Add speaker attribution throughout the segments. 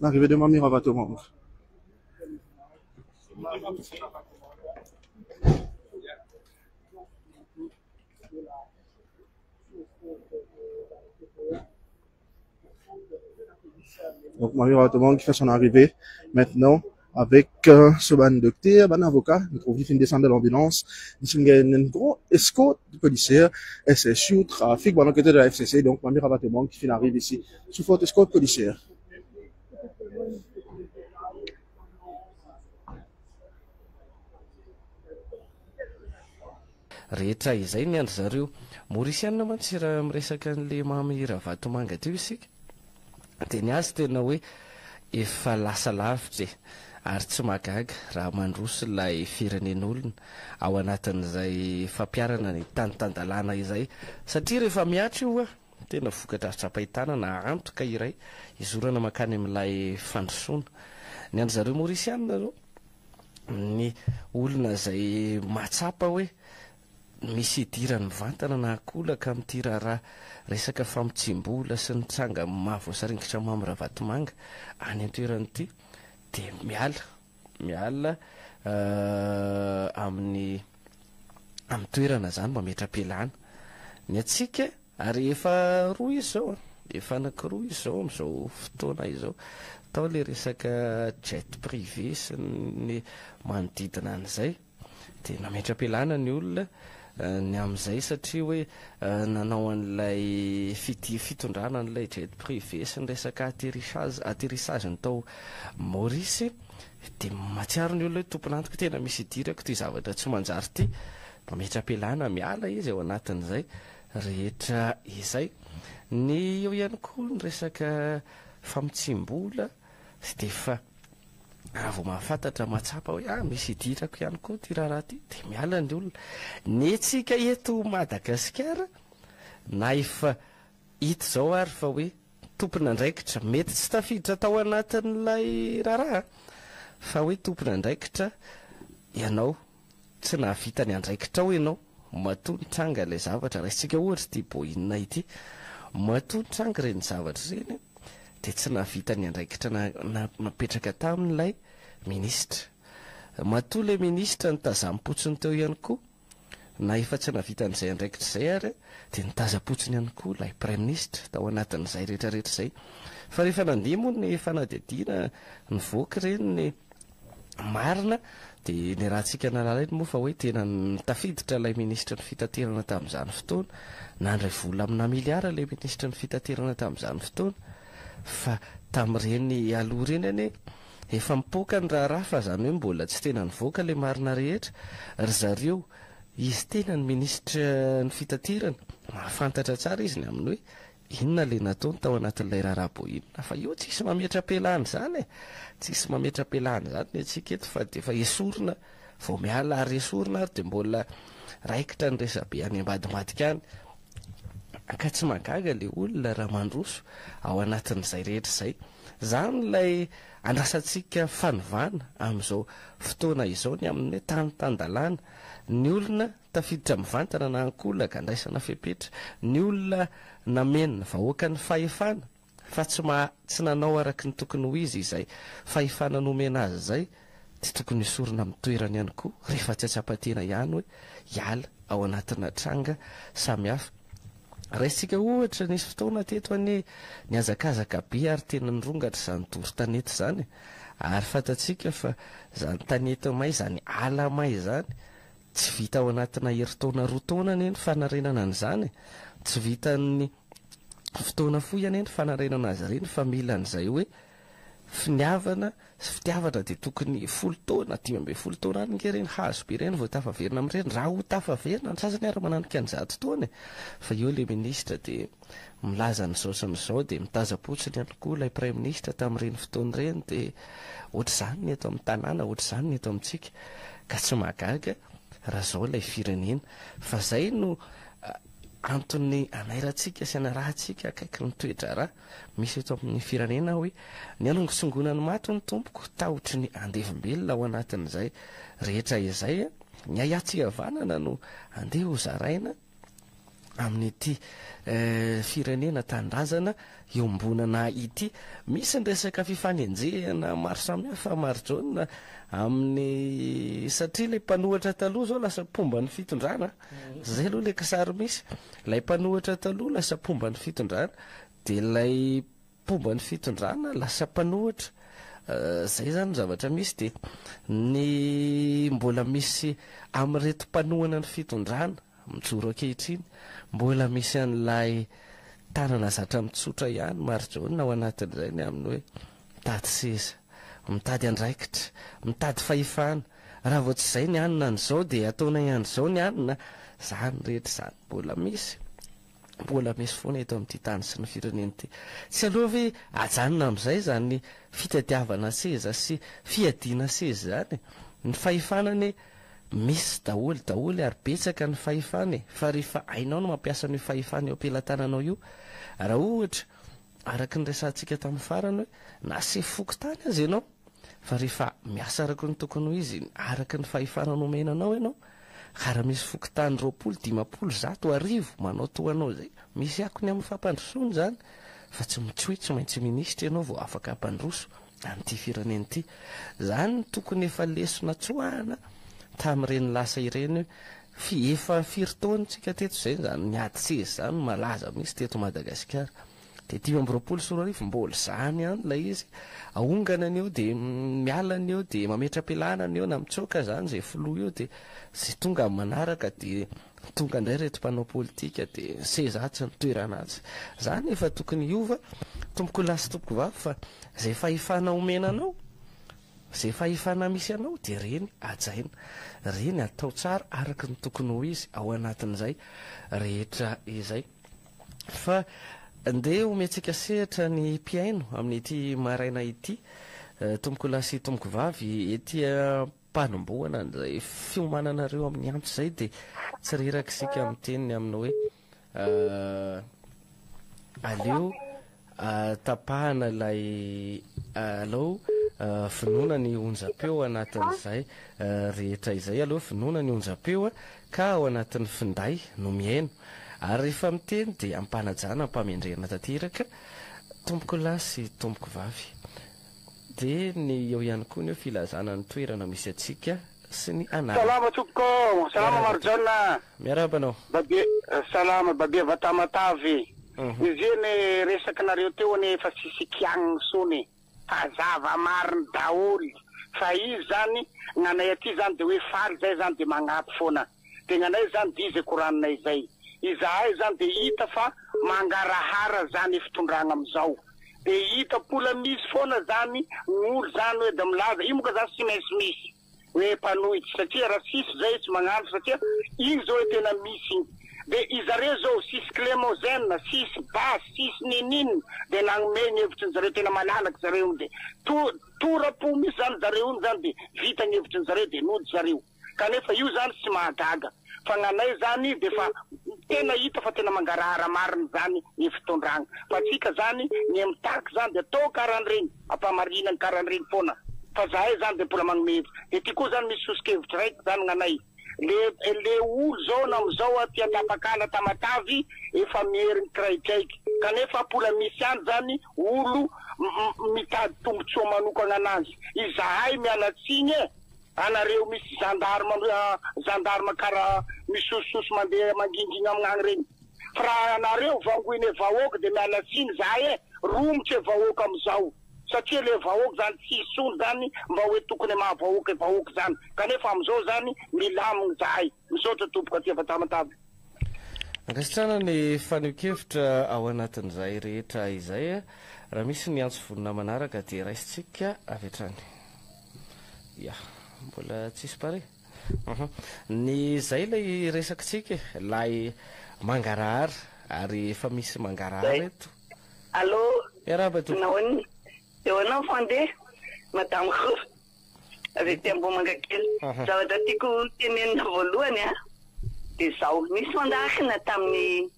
Speaker 1: L'arrivée de Mamie Ravatomang. Donc Mamie Ravatomang qui fait son arrivée maintenant avec ce ban docteur, ban avocat, nous trouvons qu'il descend de l'ambulance, il y a une grande escorte de policiers, SSU, trafic, bon, côté de la FCC, donc Mamie Ravatomang qui arrive ici sous forte escorte policière.
Speaker 2: Rehetra izay ny andry zareo Mauriciana mantsy raha miresaka an'le Mamy Ravatomanga teo isika dia ny azy tena hoe efa lasa lavitra ary tsy magaga raha mandroso ilay firenen'olona ao anatin'izay fampiarana ny tanitandalàna izay satria rehefa miatra io tena vokatra azo-tsapahi-tana na antoka iray izorana makany amin'ilay fandrosoana ny andry zareo Mauriciana zao ny olona izay matsapa hoe misy idirany mivantana na akolaka amin'ity raharaha resaka famotsim-bola sy ny tranga mahavoasaringitra Mamy Ravatomanga any an-toeran'ity dia miala amin'ny toerana zany mametra-pialana ny atsika ary efa roa izy zao efa anankiroa izy zao amin'izao fotoana izao tao le resaka jet privé sy ny manodidina an'izay dia nametra-pialana ny olona ny amin'izay satria hoe nanao an'ilay fitondrana an'ilay jet privé sy ny resaka atterrissage ny tao Maurice dia matsiaro ny olona hoe tompon'antoka tena misy idirako ty zavatra tsy manjary ty mametra-pialana miala izy ao anatin'izay rehetra izay ny eo ihany koa ny resaka famotsim-bola dia fa raha vao mahafantatra matsapa hoe misy idirako ihany koa ty raharaha ty dia miala ny olona ny antsika eto Madagasikara na efa hita zao ary fa hoe tompona andraikitra mety tsy tafiditra tao anatin'ilay raharaha fa hoe tompona andraikitra ianao tsy nahavita ny andraikitra ao ianao matonitranga ilay zavatra raha isika ohatra ty boinina ity matonitranga ireny zavatra ireny dia tsy nahavita ny andraikitra napetraka tamin'ilay ministra matoa ilay ministra nitazam-potsiny teo ihany koa na efa tsy nahavita n'izay andraikitra izay ary dia nitaza-potsiny ihany koa ilay prime ministre tao anatin'izay rehetrarehetra izay fa rehefa nandiha moa ny fanadihadiana nivoaka ireny ny marina dia ny rahantsika nalalainy moa fa hoe tena nitafiditra ilay ministra ny fitaterana tamin'izany fotoana nandray vola amina miliara ilay ministra ny fitaterana tamin'izany fotoana fa tamin'ireny aloha ireny anie efa mipoaka ny raharaha fa zany hoe mbola tsy tena nivoaka ilay marina rehetra ry zareo izy tena ny ministra ny fitaterana mahafantatra tsara izy ny amin'ny hoe inona le nataony tao anatin'ilay raharaha boinina fa io tsisy mametra-pialana zany tsisy mametra-pialana zany ny atsika eto fa dia efa esorina vao miala ary esorina ary dia mbola raikitra ny resabe any ambadimadika any ka tsy magaga le olona raha mandroso ao anatin'izay rehetra izay zany ilay andrasantsika fanovana amin'izao fotoana izao ny amin'ny tanitandalàna ny olona tafiditra mivantana na ankolaka andraisana fepetra ny olona namenina vahoaka ny fahefana fa tsy nanao araka ny tokony ho izy izay fahefana nomena azy izay dia tokony isorina amin'ny toerana ihany koa rehefa tsy atsapatena ihany hoe hiala ao anatina tranga samihafa raha isika ohatra nisy fotoana teto any ny azakazaka be ary tena nirongatra izany tory tanety izany ary fantatsika fa zany tanety may zany ala may zany tsy vita ao anatina herintaona roa taona ny fanarenana an'izany tsy vitan'ny fotoana fohy any ny fanarenana azy ireny fa mila an'izay hoe finiavana sy fitiavana dia tokony 10 taona 12 taona any ngereny hazo be ireny vao tafaverina amin'ireny raha ho tafaverina ny sasany ary mananika ny 100 taona fa eo ilay ministra dia milaza ny zao sy ny zao dia mitaza-potsiny ihany koa ilay prime ministra tamin'ireny fotoana ireny dia ohatr'izany ny eto amin'ny tanàna ohatr'izany ny eto amintsika ka tsy mahagaga raha zao ilay firenena fa zay no antony anairantsika sy anarahantsika akaiky ny toetra raha misy eto amin'ny firenena hoe ny anongisongonany maty ny tompoko tahotry ny andevim-belona ao anatin'izay rehetra izay ny ayatsy havanana no andeha ho zaraina amin'ity firenena tandrazana iombonana ity misy nresaka fifanenjehana maro samihafa marojona amin'ny satria le mpanohatra taloha zao lasa pomba ny fitondrana zay aloha le kasary misy lay mpanohatra taloha lasa pomba ny fitondrana de lay pomba ny fitondrana lasa mpanohatra zay zany zavatra misy de ny mbola misy amreto mpanohana ny fitondrana mijoro ankehitriny mbola misy an'lay tanana zatra mitsotra ihany marojona ao anatin'izay ny amin'ny hoe mitady seza mitady andraikitra mitady fahefana raha vao tsy zay ny anina an'izao de ataona ihany zao ny anina zany rehetra zany mbola misy foana eto amin'ity tany sy ny fireneny ty tsy aloha hoe ajanona amin'izay zany fitadiavana seza sy fiadiana seza zany ny fahefanany misy daholy ary betsaka ny fahefany fa rehefa ainao no mampiasa ny fahefany eo ampelantananao io raha ohatra araky ny resantsika tamin'ny farany hoe na se foky tany azy ianao fa rehefa miasa araky ny tokony ho izy araky ny fahefana nomenanao ianao raha misy foky tany 20-50 manao toanao zay misy akony amin'ny fampandrosony zany fa tsy mitsy tsy maintsy minisitra ianao vao afaka hampandroso amin'ity fireneny ity zany tokony efa lesona tsoahana tamin'ireny lasa ireny efa 4 taona tsika teto zay zany niady seza zany malaza misy teto Madagasikara de 2024 mbola zany any lay izy aongana an'eo de miala an'eo de mametra-pialana an'eo na mitsoka zany zay filoha eo de zay tonga manaraka de tonga indray reto mpanao politika de seza tsy nitoerana azy zany efa tokony iova tomboko lasy tomboko vavy fa zay fahefana omenanao zay fahefana misy anao de reny ajaina reny atao tsara araky ny tokony ho izy ao anatin'izay rehetra izay fa ndeha ometsika sehatra ny mpiaino amin'ity maraina ity tomboko lasy tomboko vavy ety mpanomboana an'izay fiomananareo amin'ny antso zay de tsy reraky sika amin'ny teniny aminy hoe aleo tapahana lay alao finoana ny onjam-peo anatin'izay rehetra izay aloha finoana ny onjam-peo ka ao anatin'ny finday no miaino ary rehefa miteny de ampanajana ampamendrena tateraka tomboko lasy tomboko vavy de ny eo ihany koa ny eo filazana ny toerana misy atsika sy ny anara
Speaker 3: salama tompoko salama marjana
Speaker 2: miarabanao
Speaker 3: salama babia vatamatavy izy eny resaky nareo teo ny efa sisikiagny sony fazava mariny daholy fa izy zany gnanay aty zany de hoe faly zay zany de magnampy foana de gnanay zany de izy koraninay zay izahay zany de hita fa mangarahara zany fitondragna amizao de hita pola misy foana zany gn'olo zany hoe da milaza io moka zany sy mainsy misy hoe mpanohitsy satria raha sisy zay tsy magnano satria igny zao tena misy de izareo zao sisy clémozène sisy bas sisy nininy de nagnome hevitry ny zareo tena malalaky zareo de torapo misy zany zareo iny zany de vita ny hevitry ny zareo de nody zareo kanefa io zany tsy mahagaga fa gnanay zany de fa tena hita fa tena mangarahara mariny zany ny fitondragna fa tsika zany ny mitaky zany de atao karan'regny ampamarinany karan'regny foana fa zahay zany de mbola magnome hevitra de ty koa zany misy sosikevitra raiky zany gnanay le olo zao na amizao aty atapakala tamatavy efa mieriny kiraikraiky kanefa pola misy any zany olo mitady tombotsoa manokana anazy izahay mialatsiny anareo misy gendarme kara misososo mandeha mangingigna amin'agny regny fa raha anareo vangoiny vahoaka de mialatsiny zahay romotsy vahoaka amizao satria le vahoaka zany tsy isony zany mba hoe tokony mahavahoaka vahoaka zany kanefa amizao zany milamigny zahay misaotra tompoka aty vatamatavy
Speaker 2: ankasitrana ny faneokevitra ao anatin'izay rehetra izay raha misy ny antso vonina manaraka de raisitsika avetrany ya mbola tsisy pare ny zay lay resakitsika lay mangarahara ary efa misy mangarahara eto
Speaker 4: allo
Speaker 2: miarahaba
Speaker 4: naony eo anao fande madame Khof avec Ambohimanka kely zavatra tiako tenenina voalohany de zao misy mandahakina tamin'ny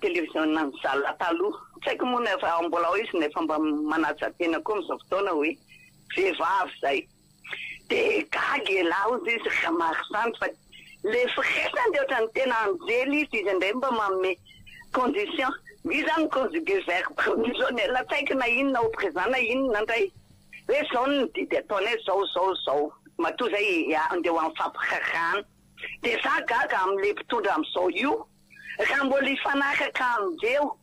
Speaker 4: télévision na mizaly taloha tsy haiko moa nefa mbola ao izy nefa mba manatsa-tena koa am'izao fotoana hoe vehivavy zay de gagy laho izy ka maro zany fa le firesany de ohatrany tena anjely izy indray mba manome condition misy zany conjugué verbe conditionnel ataiky na inona au présent na inona ndray hoe zao ny didy ataonay zao matoa zay andeha ho amin'ny fampirarana de za gaga am'le mpitondra am'izao io raha mbola hifanaraka amindreo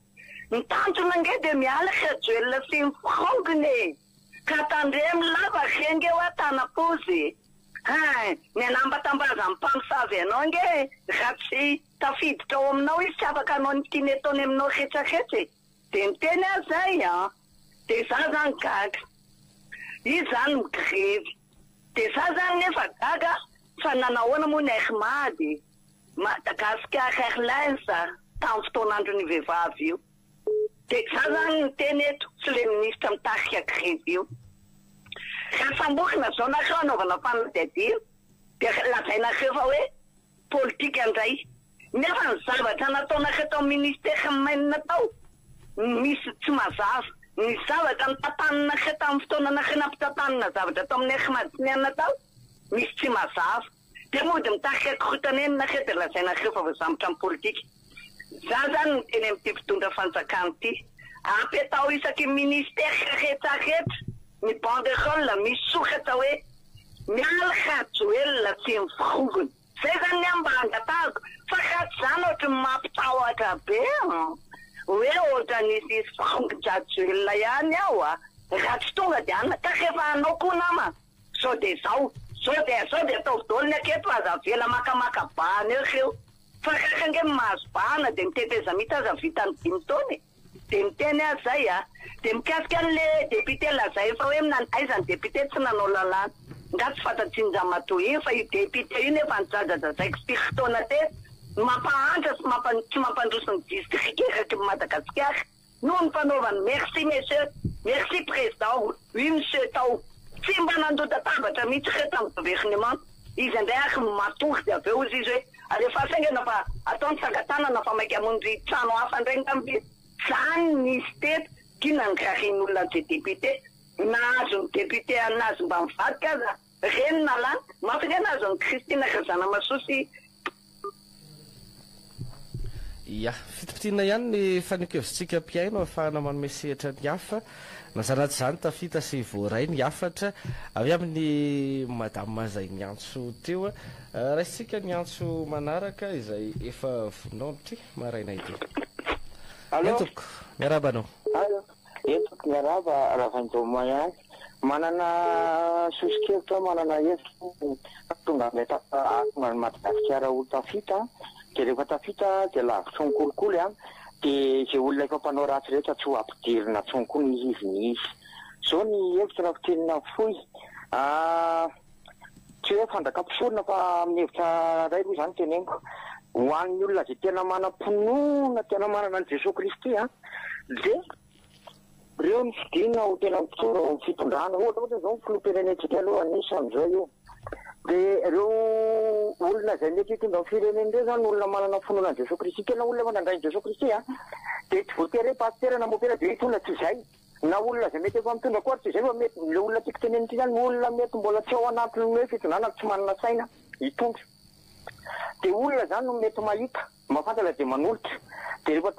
Speaker 4: ny tantona nge de mialaka joelona sy mifrongony ka tandremo lava rengeo atana-pozy ny anambatambaza amin'ny mpamosavy anao nge raha tsy tafiditra ao aminao izy tsy afaka anao ny tiany ataony aminao retsaretsa de niteny azay de za zany gaga izy zany migrevy de za zany nefa gaga fa nanahoana moa ny Ahmady Madagasikara Airlines tamin'ny fotoanandro ny vehivavy io de za zany niteny eto tsy le ministra mitarika grevy io raha samborina zao nareo anaovana fanadiadio de lazainareo fa hoe politika andray nefa ny zavatra nataonareo tao ministera mainina tao misy tsy mazava ny zavatra nitatanonareo tamin'ny fotoana nareo nampitatanina zavatra tao amin'ny Ahmadiniana tao misy tsy mazava de mody mitarika korotanenareo de lazainareo fa voazambotra amin'ny politika za zany niteny amin'ity mpitondra fanjakana ity apetao isaky ministera rehetrarehetra ny banderole misy soratra hoe mialaka joelona tsy mifrongony zay zany ny ambangatako fa ratsy zany ohatry mampitahotra be hoe ohatran'izy frongitra joelona ihany ao ratsy tonga de ka rehefa anao koa nama sao de zao de atao vidolony aketo aza vela makamaka bany ireo fa rakange mahazo bana de miteteza mihitsy aza vita ny 5 taony de miteny azay de mikasika an'le député lazay fa hoe aizany député tsy nanao lalàna nga tsy fantatsinjamatoa iny fa io député io nefa nijajajazaiko spiritaona te mampahantra tsy mampandroso ny district eraky Madagasikara noho ny fanaovany merci monsieur merci président oui monsieur tao tsy mba nandota tabatra mihitsy reto amin'ny gouvernement izy indray ary matory de aveo izy izy hoe alefa saingana fa ataony sangatanana fa maiky amonjy trano hafa ndray ngamby zany nisy teto kina nirarin'olona ze député nahazo ny député anazy mba mivadika aza reny nalany mafika nahazo ny Christine Kazana Masosy
Speaker 2: ya fitipitina ihany ny fanekevitsika mpiaino ahafahana manome sehatra ny hafa nazanaty zany tafita sy voaray ny hafatra avy amin'ny madame mazay ny antso teo raisitsika ny antso manaraka izay efa voninao ty maraina ity entoko miarabanao
Speaker 5: entoko miaraba ravanjoma ihany manana sosikevitra manana hevitra tonga meta tonga ny Madagasikara olo tafita de rehefa tafita de lavitra ny kolikoly de zay olona efa mpanao ratsy rehetra tsy ho ampidirina tsonko ny izy zao ny hevitra raha fitenina foy tsy hoe fandakapisorona fa amin'ny hevitra ray aloha zany teneniko ho an'ny olona zay tena manam-pinoana tena manana ny Jesosy Kristy de reo ny fidina ho tena mitsora ny fitondrana ohatra zao ny filoham-pirenentsika aloha anisan'izao io de reo olona zay mety hitondra ny fireneny reo zany olona manana finoana ny Jesosy Kristy tena olona mandandray Jesosy Kristy de tsy voatery pasteur na mopera de hitondra tsy zay na olona zay mety efa mitondra koa tsy zay fa mety le olona tiako tenenity zany olona mety mbola tsy ao anatiny hoe fitondrana tsy manana saina hitondra de olona zany no mety mahita mafantatra de manolotra de rehefa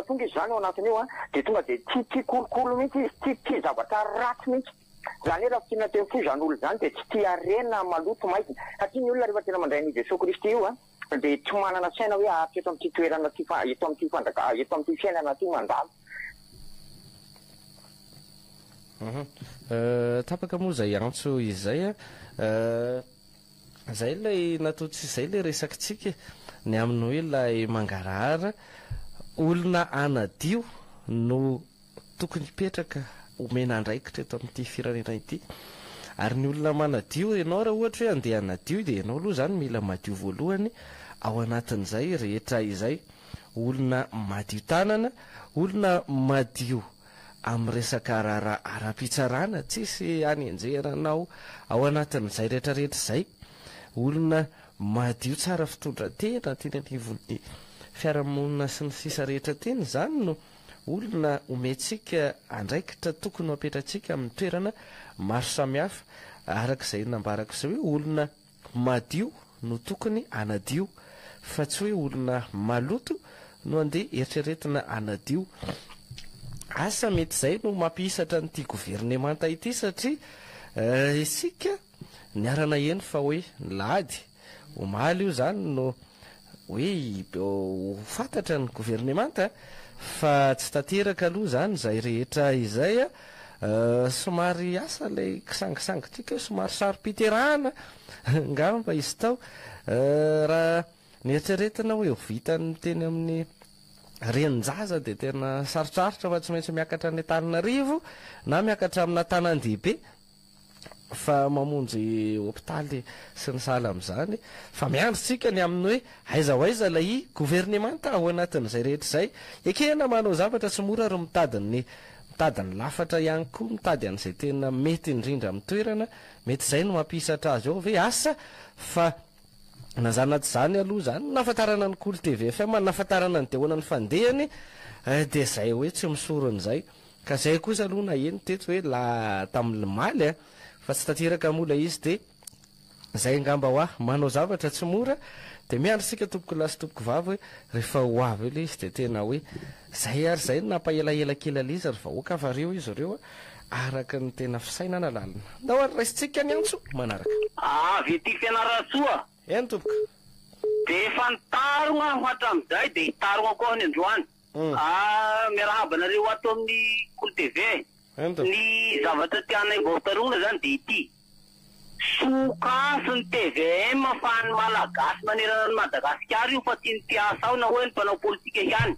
Speaker 5: tonga izy zany ao anatiny io de tonga de tia kolokolo mihitsy izy tia zavatra ratsy mihitsy zany hoe raha fitina teny foy zany olo zany de tsy tia arena maloto maity satria ny olona rehefa tena mandray ny Jesosy Kristy io de tsy manana saina hoe ahafy eto amin'ity toerana ty eto amin'ity fiainana ty mandalo
Speaker 2: tapaka moa zay antso izay zay lay natao tsy zay le resakitsika ny amin'ny hoe lay mangarahara olona anadio no tokony hipetraka omena andraikitra eto amin'ity firenena ity ary ny olona manadio ianao raha ohatra hoe andeha anadio de ianao aloha zany mila madio voalohany ao anatin'izay rehetra izay olona madio tanana olona madio amin'ny resaka ara-pitsarana tsisy any anjeranao ao anatin'izay rehetrarehetra zay olona madio tsara fitondratena teny anivon'ny fiarahamonina sy ny sisa rehetra teny zany no olona omentsika andraikitra tokony apetratsika amin'ny toerana maro samihafa arak'izay nambarak'izay hoe olona madio no tokony anadio fa tsy hoe olona maloto no andeha eritreretina anadio. Asa mety zay no mampisatra n'ity gouvernemanta ity satria isika niarana eny fa hoe nilady omaly io zany no hoe fantatra ny gouvernemanta fa tsy tanteraka aloha zany zay rehetra izay somary asa lay kisangisangitrika somary saro-piterahana ngamba izy tao raha nieritreretina hoe vitany teny amin'ny renin-jaza de tena sarotsarotra fa tsy maintsy miakatra ny Antananarivo na miakatra amina tanan-dehibe fa mamonjy hôpitaly sy ny sala am'izany fa miandritsika ny amin'ny hoe aiza ho aiza lay gouvernemanta ao anatin'izay rehetra zay ekena manao zavatra tsy mora ary mitadiny lafatra ihany koa mitady an'izay tena mety indrindra amin'ny toerana mety zay no mampisatra azy ao ve asa fa nazanaty zany aloha zany nafatarana ny Kolo TV FM nafatarana ny dehoana ny fandehany de zay hoe tsy misorony zay ka zay kosa aloha na eny teto hoe la tamin'ny maly fa tsy tanteraka mola izy de zay ngamba hoa manao zavatra tsy mora de miandritsika tompoko lasy tompoko vavy hoe rehefa ho avy le izy de tena hoe zay ary zay nampaelaela kely alizy ary vahoaka fa reo izy reo araka ny tena fisainana lalina ndao ary raisitsika ny antso manaraka
Speaker 3: avy ty fianarasoa
Speaker 2: eny tompoko
Speaker 3: de efa nitarogna ho hatram'izay de hitarogna koa ny androany miarahabanareo ato amin'ny Kolo TV ny zavatra tianay vaotarogna zany de ity sokaso ny TVM fa ny malagasy manerana ny Madagasikara io fa ty ny piasa ao na hoe ny mpanao politika ihany